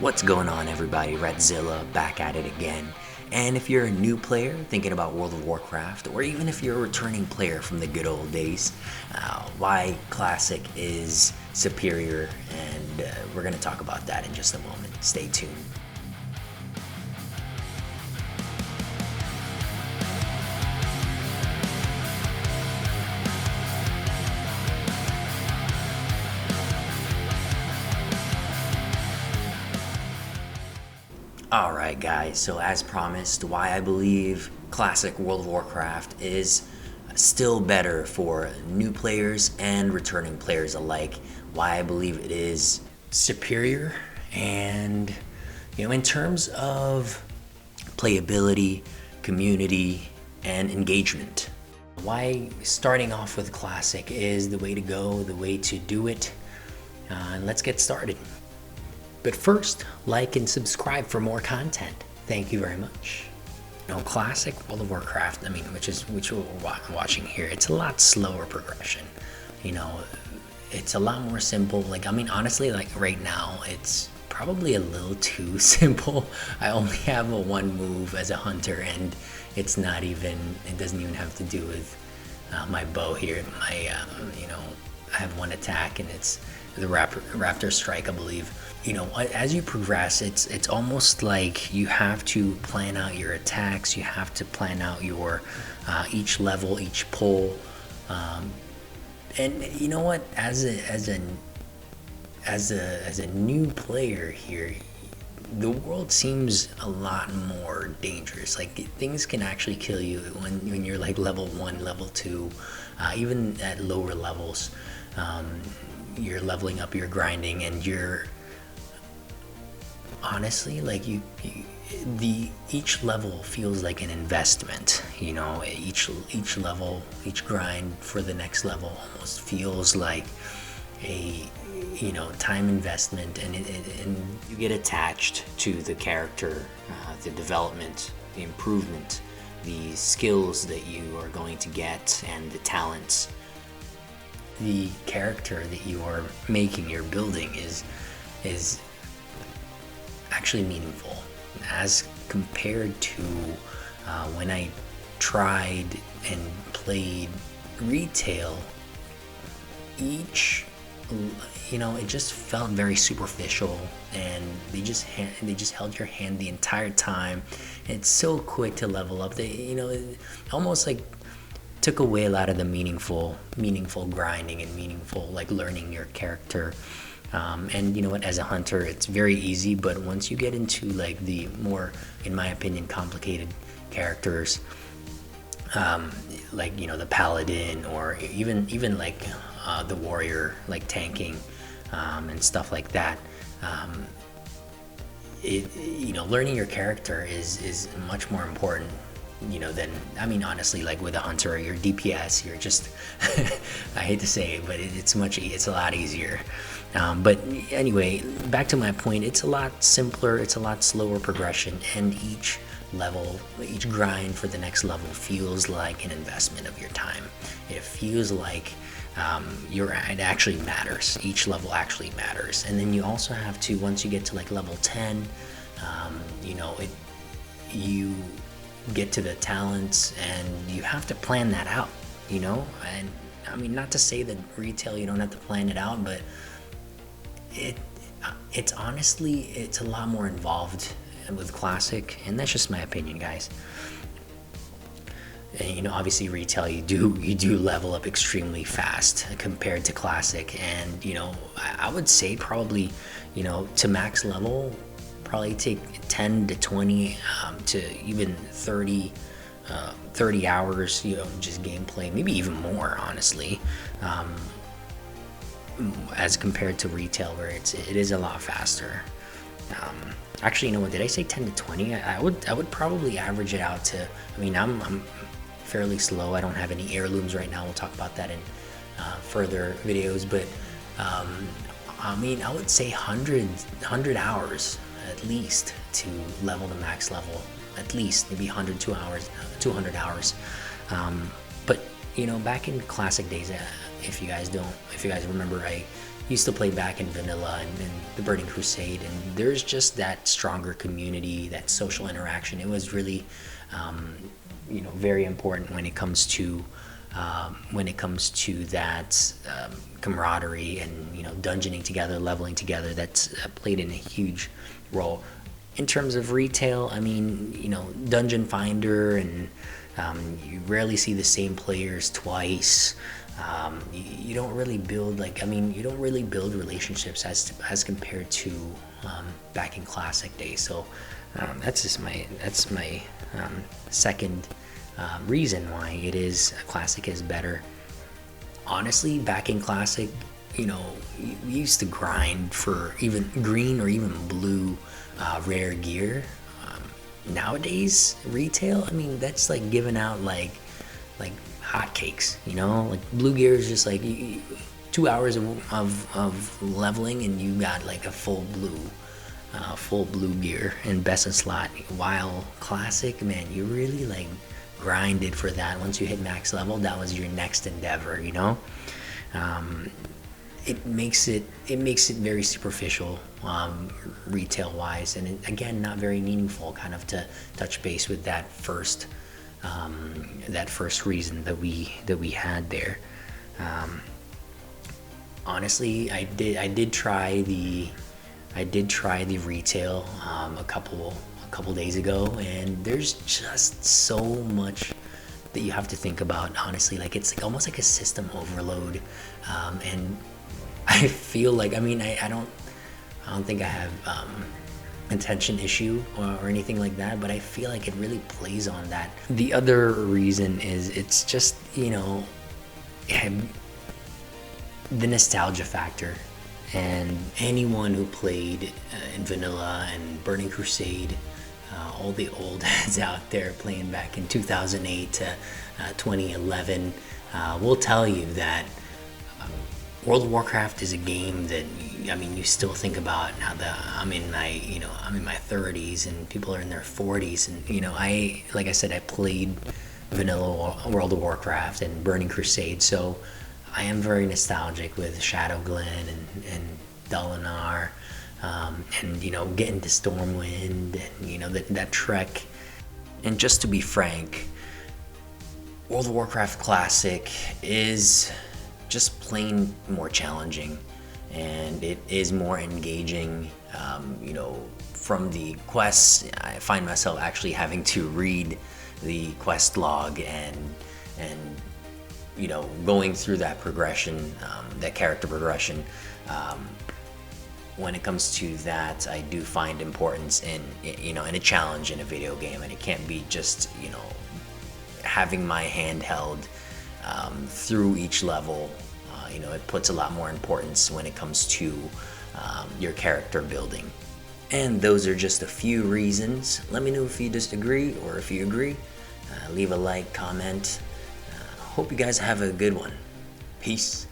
What's going on, everybody? Redzilla back at it again. And if you're a new player thinking about World of Warcraft, or even if you're a returning player from the good old days, why Classic is superior, and we're going to talk about that in just a moment. Stay tuned. Alright guys, so as promised, why I believe Classic World of Warcraft is still better for new players and returning players alike. Why I believe it is superior, and in terms of playability, community, and engagement. Why starting off with Classic is the way to go, the way to do it. Let's get started. But first, like and subscribe for more content. Thank you very much. Classic World of Warcraft, which we're watching here, it's a lot slower progression. It's a lot more simple. Honestly, right now, it's probably a little too simple. I only have a one move as a hunter, and it doesn't even have to do with my bow here. I have one attack, and it's the Raptor Strike, I believe. As you progress, it's almost like you have to plan out your attacks. You have to plan out your each level, each pull, and you know what? As a new player here, the world seems a lot more dangerous. Things can actually kill you when you're level 1, level 2, even at lower levels. You're leveling up, you're grinding, and you're honestly each level feels like an investment. Each level, each grind for the next level almost feels like a time investment, and you get attached to the character, the development, the improvement, the skills that you are going to get, and the talents. The character that you are making, you're building, is actually meaningful as compared to when I tried and played retail. It just felt very superficial, and they just held your hand the entire time. It's so quick to level up. It almost took away a lot of the meaningful grinding and meaningful learning your character. And as a hunter, it's very easy, but once you get into the more, in my opinion, complicated characters, the paladin, or even the warrior, tanking, and stuff like that, learning your character is much more important than, honestly, with a hunter, your DPS, you're just I hate to say it, but it's a lot easier. But anyway, back to my point, it's a lot simpler, it's a lot slower progression, and each grind for the next level feels like an investment of your time. It feels like it actually matters. Each level actually matters. And then you also have to, once you get to level 10, you get to the talents, and you have to plan that out, and not to say that retail you don't have to plan it out, but it's honestly a lot more involved with Classic, and that's just my opinion, guys. And obviously retail, you do level up extremely fast compared to Classic, and I would say probably to max level probably take 10 to 20 to even 30 hours, just gameplay, maybe even more, honestly, as compared to retail, where it is a lot faster. Actually, did I say 10 to 20? I would probably average it out to, I'm fairly slow. I don't have any heirlooms right now. We'll talk about that in further videos, but I would say 100 hours at least to level the max level, at least maybe 200 hours. But back in Classic days, if you guys remember, I used to play back in vanilla and the Burning Crusade, and there's just that stronger community, that social interaction. It was really, very important when it comes to that camaraderie and dungeoning together, leveling together. That's played in a huge role. In terms of retail, I mean, Dungeon Finder, and you rarely see the same players twice. You don't really build relationships as compared to back in Classic days. So that's my second reason why Classic is better. Honestly, back in Classic, we used to grind for even green or even blue rare gear. Nowadays, retail, I mean, that's like giving out like hotcakes. Like blue gear is just like 2 hours of leveling and you got like a full blue gear and best in slot. While Classic, man, you really like grinded for that. Once you hit max level, that was your next endeavor. It makes it very superficial, retail wise, and again, not very meaningful. Kind of to touch base with that first reason that we had there. Honestly, I did try the retail a couple days ago, and there's just so much that you have to think about. Honestly, like it's like almost like a system overload, and I feel like, I mean, I don't think I have attention issue or anything like that, but I feel like it really plays on that. The other reason is it's just the nostalgia factor, and anyone who played in vanilla and Burning Crusade, all the old heads out there playing back in 2008 to 2011 will tell you that World of Warcraft is a game that, I mean, you still think about now that I'm in my 30s and people are in their 40s, and like I said, I played vanilla World of Warcraft and Burning Crusade, so I am very nostalgic with Shadow Glen and Dalinar, and getting to Stormwind, and that trek. And just to be frank, World of Warcraft Classic is just plain more challenging, and it is more engaging. From the quests, I find myself actually having to read the quest log and going through that progression, that character progression. When it comes to that, I do find importance in a challenge in a video game, and it can't be just having my hand held through each level. It puts a lot more importance when it comes to your character building. And those are just a few reasons. Let me know if you disagree or if you agree. Leave a like, comment. Hope you guys have a good one. Peace.